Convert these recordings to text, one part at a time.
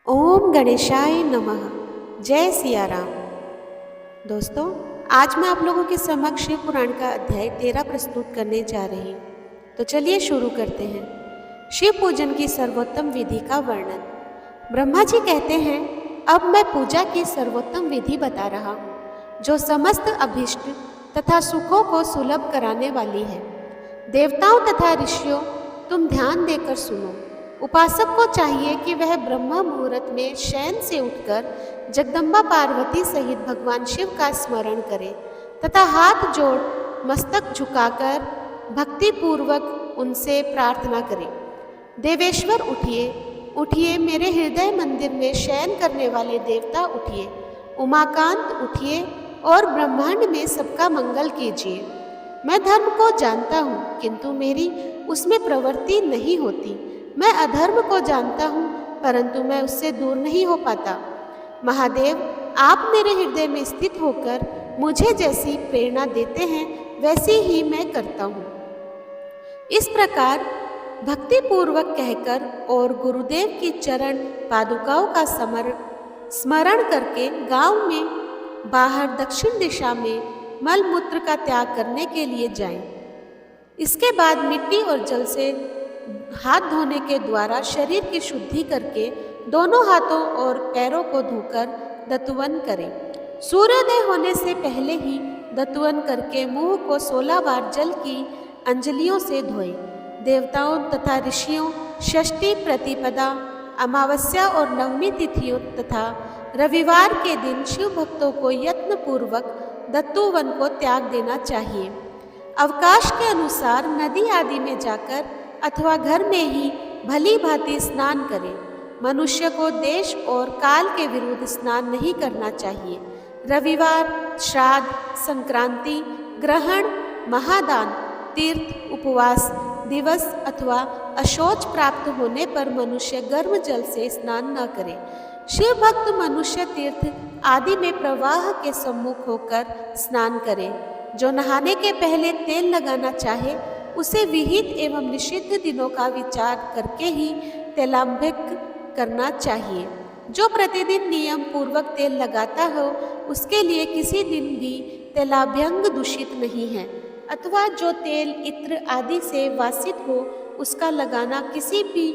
ओम गणेशाय नमः। जय सिया राम। दोस्तों, आज मैं आप लोगों के समक्ष शिव पुराण का अध्याय 13 प्रस्तुत करने जा रही हूँ। तो चलिए शुरू करते हैं। शिव पूजन की सर्वोत्तम विधि का वर्णन। ब्रह्मा जी कहते हैं, अब मैं पूजा की सर्वोत्तम विधि बता रहा हूँ, जो समस्त अभीष्ट तथा सुखों को सुलभ कराने वाली है। देवताओं तथा ऋषियों, तुम ध्यान देकर सुनो। उपासक को चाहिए कि वह ब्रह्म मुहूर्त में शयन से उठकर जगदम्बा पार्वती सहित भगवान शिव का स्मरण करे तथा हाथ जोड़ मस्तक झुकाकर भक्ति पूर्वक उनसे प्रार्थना करे। देवेश्वर उठिए, उठिए, मेरे हृदय मंदिर में शयन करने वाले देवता उठिए। उमाकांत उठिए और ब्रह्मांड में सबका मंगल कीजिए। मैं धर्म को जानता हूँ, किंतु मेरी उसमें प्रवृत्ति नहीं होती। मैं अधर्म को जानता हूँ, परंतु मैं उससे दूर नहीं हो पाता। महादेव, आप मेरे हृदय में स्थित होकर मुझे जैसी प्रेरणा देते हैं, वैसी ही मैं करता हूँ। इस प्रकार भक्ति पूर्वक कहकर और गुरुदेव की चरण पादुकाओं का स्मरण करके गांव में बाहर दक्षिण दिशा में मल मूत्र का त्याग करने के लिए जाएं। इसके बाद मिट्टी और जल से हाथ धोने के द्वारा शरीर की शुद्धि करके दोनों हाथों और पैरों को धोकर दतुवन करें। सूर्योदय होने से पहले ही दतुवन करके मुंह को 16 बार जल की अंजलियों से धोएं। देवताओं तथा ऋषियों, षष्ठी, प्रतिपदा, अमावस्या और नवमी तिथियों तथा रविवार के दिन शिव भक्तों को यत्न पूर्वक दत्तुवन को त्याग देना चाहिए। अवकाश के अनुसार नदी आदि में जाकर अथवा घर में ही भली भांति स्नान करें। मनुष्य को देश और काल के विरुद्ध स्नान नहीं करना चाहिए। रविवार, श्राद्ध, संक्रांति, ग्रहण, महादान, तीर्थ, उपवास दिवस अथवा अशौच प्राप्त होने पर मनुष्य गर्म जल से स्नान न करे। शिव भक्त मनुष्य तीर्थ आदि में प्रवाह के सम्मुख होकर स्नान करे। जो नहाने के पहले तेल लगाना चाहे, उसे विहित एवं निषिद्ध दिनों का विचार करके ही तेलाभ्यंग करना चाहिए। जो प्रतिदिन नियम पूर्वक तेल लगाता हो, उसके लिए किसी दिन भी तेलाभ्यंग दूषित नहीं है, अथवा जो तेल इत्र आदि से वासित हो, उसका लगाना किसी भी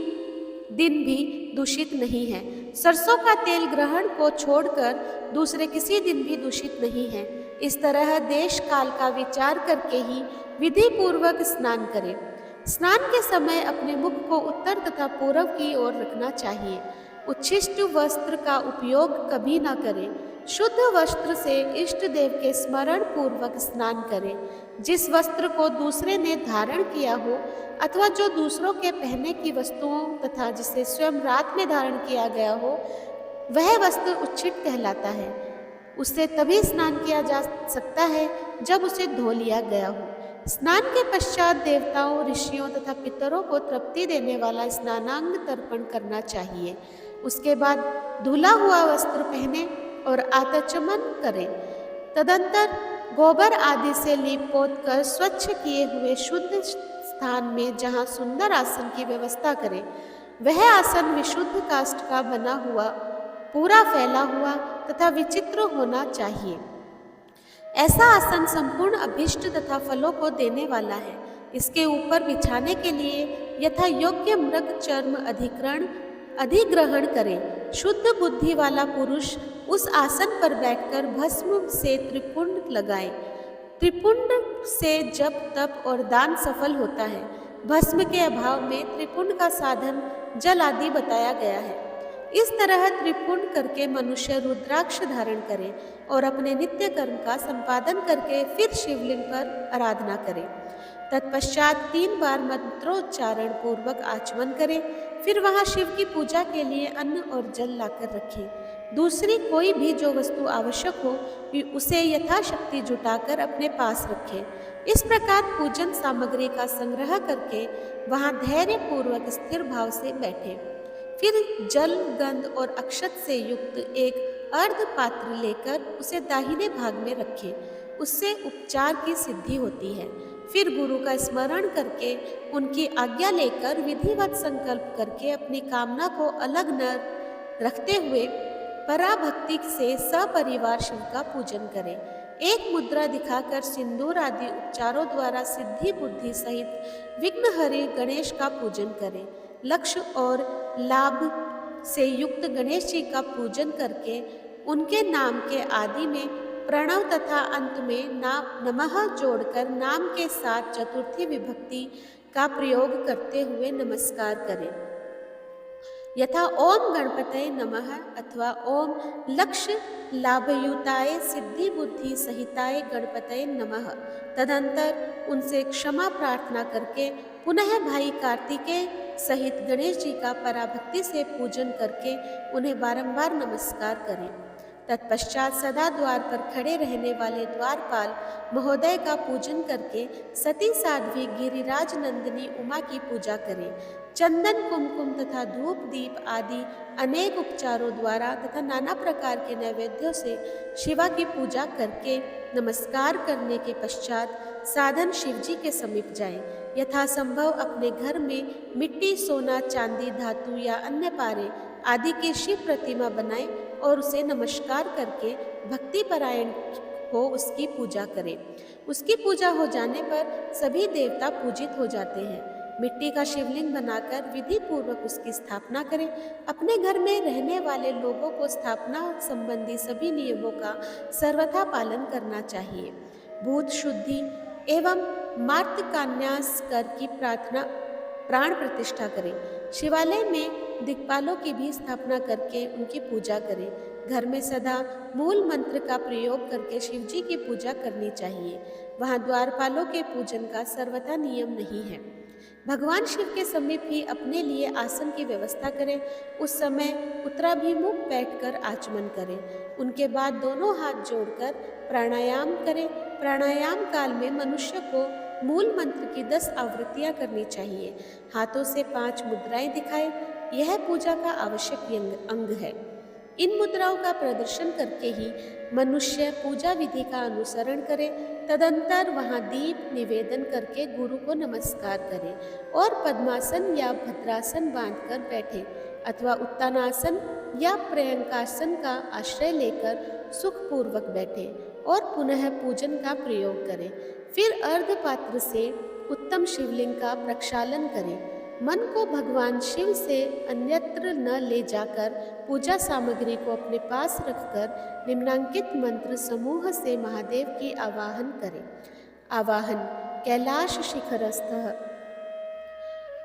दिन भी दूषित नहीं है। सरसों का तेल ग्रहण को छोड़कर दूसरे किसी दिन भी दूषित नहीं है। इस तरह देश काल का विचार करके ही विधि पूर्वक स्नान करें। स्नान के समय अपने मुख को उत्तर तथा पूर्व की ओर रखना चाहिए। उच्छिष्ट वस्त्र का उपयोग कभी न करें। शुद्ध वस्त्र से इष्ट देव के स्मरण पूर्वक स्नान करें। जिस वस्त्र को दूसरे ने धारण किया हो अथवा जो दूसरों के पहनने की वस्तुओं तथा जिसे स्वयं रात में धारण किया गया हो, वह वस्त्र उच्छिष्ट कहलाता है। उससे तभी स्नान किया जा सकता है जब उसे धो लिया गया हो। स्नान के पश्चात देवताओं, ऋषियों तथा पितरों को तृप्ति देने वाला स्नानांग तर्पण करना चाहिए। उसके बाद धुला हुआ वस्त्र पहने और आचमन करें। तदंतर गोबर आदि से लीप-पोत कर स्वच्छ किए हुए शुद्ध स्थान में जहाँ सुंदर आसन की व्यवस्था करें, वह आसन विशुद्ध काष्ठ का बना हुआ, पूरा फैला हुआ तथा विचित्र होना चाहिए। ऐसा आसन संपूर्ण अभीष्ट तथा फलों को देने वाला है। इसके ऊपर बिछाने के लिए यथा योग्य मृग चर्म अधिग्रहण करें। शुद्ध बुद्धि वाला पुरुष उस आसन पर बैठकर भस्म से त्रिपुंड लगाए। त्रिपुंड से जप, तप और दान सफल होता है। भस्म के अभाव में त्रिपुंड का साधन जल आदि बताया गया है। इस तरह त्रिपुंड करके मनुष्य रुद्राक्ष धारण करे और अपने नित्य कर्म का संपादन करके फिर शिवलिंग पर आराधना करे। तत्पश्चात 3 बार मंत्रोच्चारण पूर्वक आचमन करें। फिर वहां शिव की पूजा के लिए अन्न और जल लाकर रखें। दूसरी कोई भी जो वस्तु आवश्यक हो, उसे यथाशक्ति जुटाकर अपने पास रखें। इस प्रकार पूजन सामग्री का संग्रह करके वहां धैर्य पूर्वक स्थिर भाव से बैठें। फिर जल, गंध और अक्षत से युक्त एक अर्ध पात्र लेकर उसे दाहिने भाग में रखें। उससे उपचार की सिद्धि होती है। फिर गुरु का स्मरण करके उनकी आज्ञा लेकर विधिवत संकल्प करके अपनी कामना को अलग न रखते हुए पराभक्ति से सपरिवार शिव का पूजन करें। एक मुद्रा दिखाकर सिंदूर आदि उपचारों द्वारा सिद्धि बुद्धि सहित विघ्नहरि गणेश का पूजन करें। लक्ष्य और लाभ से युक्त गणेश जी का पूजन करके उनके नाम के आदि में प्रणव तथा अंत में नमः जोड़कर नाम के साथ चतुर्थी विभक्ति का प्रयोग करते हुए नमस्कार करें। यथा ओम गणपतये नमः अथवा ओम लक्ष्य लाभयुताय सिद्धि बुद्धि सहिताय गणपतये नमः। तदंतर उनसे क्षमा प्रार्थना करके पुनः भाई कार्तिकेय सहित गणेश जी का पराभक्ति से पूजन करके उन्हें बारंबार नमस्कार करें। तत्पश्चात सदा द्वार पर खड़े रहने वाले द्वारपाल महोदय का पूजन करके सती साध्वी गिरिराज नंदिनी उमा की पूजा करें। चंदन कुमकुम तथा धूप दीप आदि अनेक उपचारों द्वारा तथा नाना प्रकार के नैवेद्यों से शिवा की पूजा करके नमस्कार करने के पश्चात साधन शिवजी के समीप जाएं। यथासंभव अपने घर में मिट्टी सोना चांदी धातु या अन्य पारे आदि की शिव प्रतिमा बनाएं और उसे नमस्कार करके भक्ति परायण हो उसकी पूजा करें। उसकी पूजा हो जाने पर सभी देवता पूजित हो जाते हैं। मिट्टी का शिवलिंग बनाकर विधि पूर्वक उसकी स्थापना करें। अपने घर में रहने वाले लोगों को स्थापना संबंधी सभी नियमों का सर्वथा पालन करना चाहिए। भूत शुद्धि एवं मार्तकान्यास कर की प्राण प्रतिष्ठा करें। शिवालय में दिक्पालों की भी स्थापना करके उनकी पूजा करें। घर में सदा मूल मंत्र का प्रयोग करके शिवजी की पूजा करनी चाहिए। वहाँ द्वारपालों के पूजन का सर्वथा नियम नहीं है। भगवान शिव के समीप ही अपने लिए आसन की व्यवस्था करें। उस समय उत्तराभिमुख बैठकर आचमन करें। उनके बाद दोनों हाथ जोड़कर प्राणायाम करें। प्राणायाम काल में मनुष्य को मूल मंत्र की 10 आवृत्तियां करनी चाहिए। हाथों से 5 मुद्राएं दिखाएं। यह पूजा का आवश्यक अंग है। इन मुद्राओं का प्रदर्शन करके ही मनुष्य पूजा विधि का अनुसरण करे। तदंतर वहाँ दीप निवेदन करके गुरु को नमस्कार करे और पद्मासन या भद्रासन बांधकर बैठे अथवा उत्तानासन या पर्यंकासन का आश्रय लेकर सुखपूर्वक बैठे और पुनः पूजन का प्रयोग करें। फिर अर्धपात्र से उत्तम शिवलिंग का प्रक्षालन करें। मन को भगवान शिव से अन्यत्र न ले जाकर पूजा सामग्री को अपने पास रखकर निम्नांकित मंत्र समूह से महादेव की आवाहन करें। आवाहन कैलाश शिखरस्थः।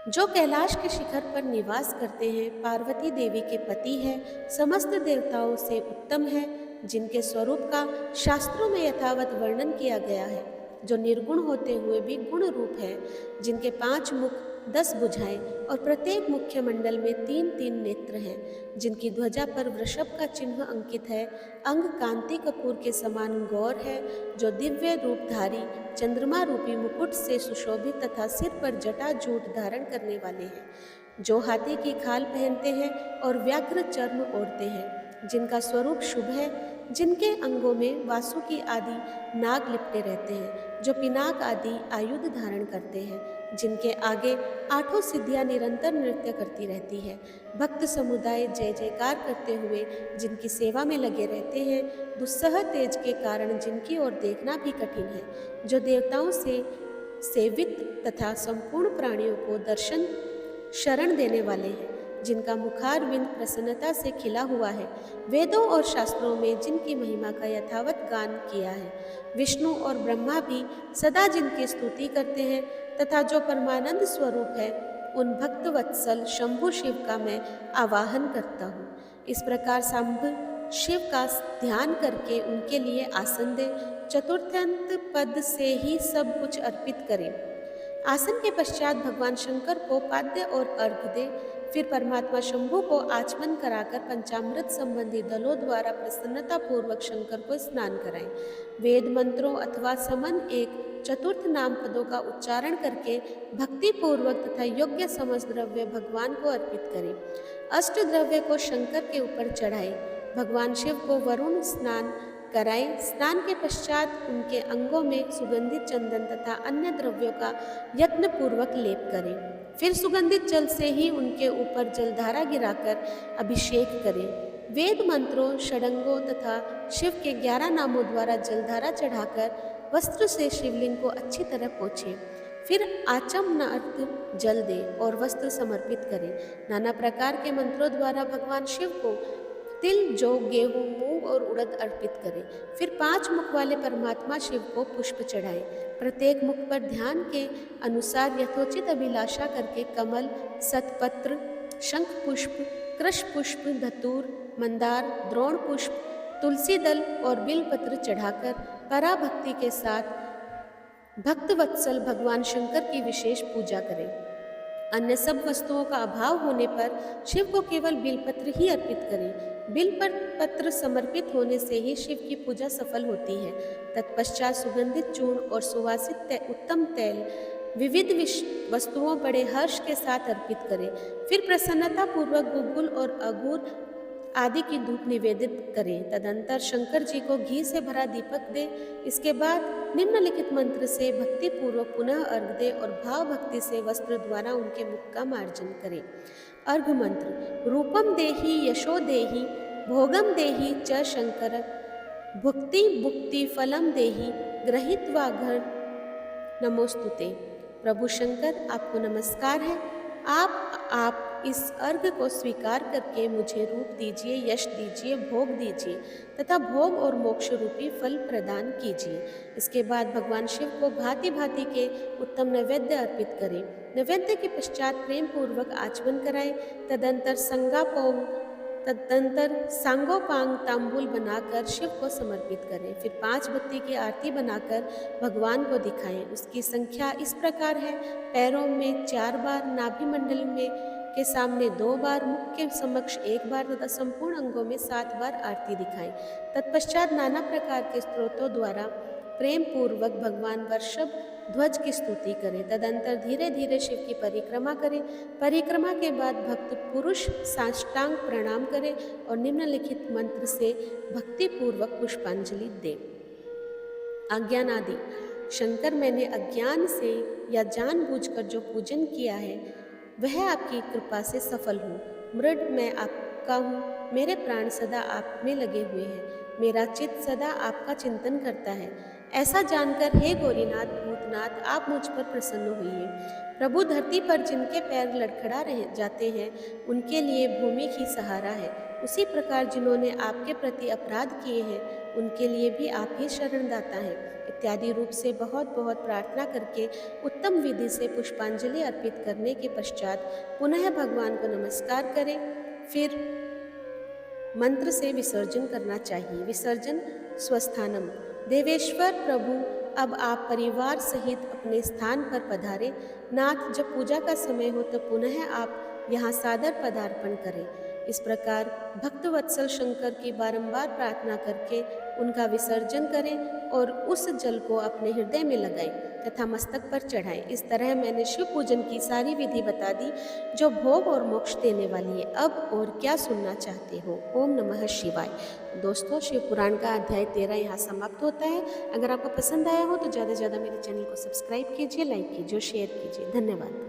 जो कैलाश के शिखर पर निवास करते हैं, पार्वती देवी के पति है, समस्त देवताओं से उत्तम है, जिनके स्वरूप का शास्त्रों में यथावत वर्णन किया गया है, जो निर्गुण होते हुए भी गुण रूप है, जिनके 5 मुख 10 भुजाएं और प्रत्येक मुख्य मंडल में 3-3 नेत्र हैं, जिनकी ध्वजा पर वृषभ का चिन्ह अंकित है, अंग कांति कपूर के समान गौर है, जो दिव्य रूपधारी चंद्रमा रूपी मुकुट से सुशोभित तथा सिर पर जटा जूट धारण करने वाले हैं, जो हाथी की खाल पहनते हैं और व्याघ्र चर्म ओढ़ते हैं, जिनका स्वरूप शुभ है, जिनके अंगों में वासुकी आदि नाग लिपटे रहते हैं, जो पिनाक आदि आयुध धारण करते हैं, जिनके आगे 8 सिद्धियां निरंतर नृत्य करती रहती है, भक्त समुदाय जय जयकार करते हुए जिनकी सेवा में लगे रहते हैं, दुस्सह तेज के कारण जिनकी ओर देखना भी कठिन है, जो देवताओं से सेवित तथा संपूर्ण प्राणियों को दर्शन शरण देने वाले हैं, जिनका मुखारविंद प्रसन्नता से खिला हुआ है, वेदों और शास्त्रों में जिनकी महिमा का यथावत गान किया है, विष्णु और ब्रह्मा भी सदा जिनकी स्तुति करते हैं तथा जो परमानंद स्वरूप है, उन भक्त वत्सल शंभु शिव का मैं आवाहन करता हूँ। इस प्रकार शंभु शिव का ध्यान करके उनके लिए आसन दें। चतुर्थ्यंत पद से ही सब कुछ अर्पित करें। आसन के पश्चात भगवान शंकर को पाद्य और अर्घ्य दें। फिर परमात्मा शंभु को आचमन कराकर पंचामृत संबंधी दलों द्वारा प्रसन्नता पूर्वक शंकर को स्नान कराएं। वेद मंत्रों अथवा समन एक चतुर्थ नाम पदों का उच्चारण करके भक्ति पूर्वक तथा योग्य समस्त द्रव्य भगवान को अर्पित करें। अष्ट द्रव्य को शंकर के ऊपर चढ़ाएं। भगवान शिव को वरुण स्नान कराएं। स्नान के पश्चात उनके अंगों में सुगंधित चंदन तथा अन्य द्रव्यों का यत्न पूर्वक लेप करें। फिर सुगंधित जल से ही उनके ऊपर जलधारा गिराकर अभिषेक करें। वेद मंत्रों, षडंगों तथा शिव के 11 नामों द्वारा जलधारा चढ़ाकर वस्त्र से शिवलिंग को अच्छी तरह पोंछें। फिर आचमनार्थ जल दें और वस्त्र समर्पित करें। नाना प्रकार के मंत्रों द्वारा भगवान शिव को तिल, जौ, गेहूं, मूंग और उड़द अर्पित करें। फिर 5 मुख वाले परमात्मा शिव को पुष्प चढ़ाएं। प्रत्येक मुख पर ध्यान के अनुसार यथोचित अभिलाषा करके कमल, सतपत्र, शंख पुष्प, कृष पुष्प, धतूर, मंदार, द्रोण पुष्प, तुलसी दल और बिलपत्र चढ़ाकर पराभक्ति के साथ भक्त वत्सल भगवान शंकर की विशेष पूजा करें। अन्य सब वस्तुओं का अभाव होने पर शिव को केवल बिलपत्र ही अर्पित करें। बिलपत्र समर्पित होने से ही शिव की पूजा सफल होती है। तत्पश्चात सुगंधित चूर्ण और सुवासित उत्तम तेल विविध वस्तुओं बड़े हर्ष के साथ अर्पित करें। फिर प्रसन्नता पूर्वक गुगुल और अगुर आदि की धूप निवेदित करें। तदंतर शंकर जी को घी से भरा दीपक दें। इसके बाद निम्नलिखित मंत्र से भक्ति पूर्वक पुनः अर्घ दें और भाव भक्ति से वस्त्र द्वारा उनके मुख का मार्जन करें। अर्घ मंत्र: रूपम देहि यशो देहि भोगम देहि च शंकर भुक्ति भुक्ति फलम देहि गृहीत्वा घर नमोस्तुते। प्रभु शंकर, आपको नमस्कार है। आप इस अर्घ को स्वीकार करके मुझे रूप दीजिए, यश दीजिए, भोग दीजिए तथा भोग और मोक्ष रूपी फल प्रदान कीजिए। इसके बाद भगवान शिव को भांति भांति के उत्तम नैवेद्य अर्पित करें। नैवेद्य के पश्चात प्रेम पूर्वक आचमन कराएं। तदंतर सांगोपांग तांबूल बनाकर शिव को समर्पित करें। फिर 5 बत्ती की आरती बनाकर भगवान को दिखाएं। उसकी संख्या इस प्रकार है: पैरों में 4 बार, नाभि मंडल में के सामने 2 बार, मुख के समक्ष 1 बार तथा संपूर्ण अंगों में 7 बार आरती दिखाएं। तत्पश्चात नाना प्रकार के स्तोत्रों द्वारा प्रेम पूर्वक भगवान वर्षभ ध्वज की स्तुति करें। तदंतर धीरे धीरे शिव की परिक्रमा करें। परिक्रमा के बाद भक्त पुरुष साष्टांग प्रणाम करें और निम्नलिखित मंत्र से भक्ति पूर्वक पुष्पांजलि दें। अज्ञान आदि: शंकर, मैंने अज्ञान से या जानबूझकर जो पूजन किया है वह आपकी कृपा से सफल हूँ। मृड मैं आपका हूँ। मेरे प्राण सदा आप में लगे हुए हैं। मेरा चित्त सदा आपका चिंतन करता है। ऐसा जानकर हे गौरीनाथ, भूतनाथ, आप मुझ पर प्रसन्न होइए। प्रभु, धरती पर जिनके पैर लड़खड़ा रह जाते हैं उनके लिए भूमि ही सहारा है। उसी प्रकार जिन्होंने आपके प्रति अपराध किए हैं उनके लिए भी आप ही शरणदाता हैं। इत्यादि रूप से बहुत बहुत प्रार्थना करके उत्तम विधि से पुष्पांजलि अर्पित करने के पश्चात पुनः भगवान को नमस्कार करें। फिर मंत्र से विसर्जन करना चाहिए। विसर्जन: स्वस्थानम। देवेश्वर प्रभु, अब आप परिवार सहित अपने स्थान पर पधारें। नाथ, जब पूजा का समय हो तब पुनः आप यहाँ सादर पदार्पण करें। इस प्रकार भक्त वत्सल शंकर की बारंबार प्रार्थना करके उनका विसर्जन करें और उस जल को अपने हृदय में लगाएं तथा मस्तक पर चढ़ाएं। इस तरह मैंने शिव पूजन की सारी विधि बता दी जो भोग और मोक्ष देने वाली है। अब और क्या सुनना चाहते हो? ओम नमः शिवाय। दोस्तों, शिव पुराण का अध्याय 13 यहाँ समाप्त होता है। अगर आपको पसंद आया हो तो ज़्यादा से ज़्यादा मेरे चैनल को सब्सक्राइब कीजिए, लाइक कीजिए और शेयर कीजिए। धन्यवाद।